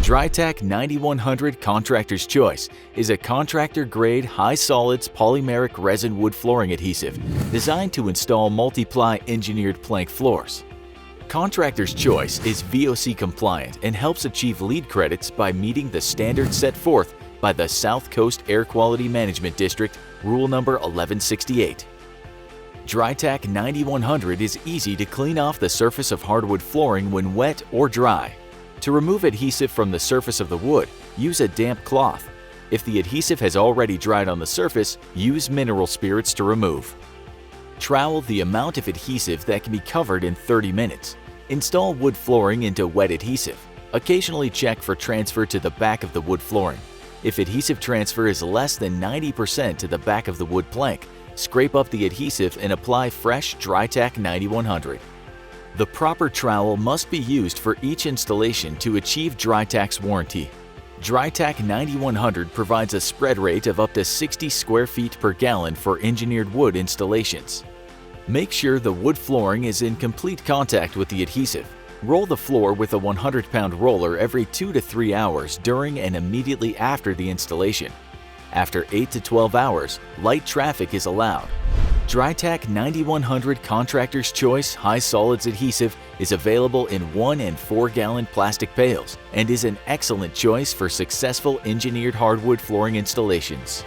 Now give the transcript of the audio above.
DriTac 9100 Contractor's Choice is a contractor-grade high-solids polymeric resin wood flooring adhesive designed to install multi-ply engineered plank floors. Contractor's Choice is VOC compliant and helps achieve LEED credits by meeting the standards set forth by the South Coast Air Quality Management District Rule Number 1168. DriTac 9100 is easy to clean off the surface of hardwood flooring when wet or dry. To remove adhesive from the surface of the wood, use a damp cloth. If the adhesive has already dried on the surface, use mineral spirits to remove. Trowel the amount of adhesive that can be covered in 30 minutes. Install wood flooring into wet adhesive. Occasionally check for transfer to the back of the wood flooring. If adhesive transfer is less than 90% to the back of the wood plank, scrape up the adhesive and apply fresh DriTac 9100. The proper trowel must be used for each installation to achieve DriTac's warranty. DriTac 9100 provides a spread rate of up to 60 square feet per gallon for engineered wood installations. Make sure the wood flooring is in complete contact with the adhesive. Roll the floor with a 100-pound roller every 2 to 3 hours during and immediately after the installation. After 8 to 12 hours, light traffic is allowed. DriTac 9100 Contractor's Choice High Solids Adhesive is available in 1 and 4-gallon plastic pails and is an excellent choice for successful engineered hardwood flooring installations.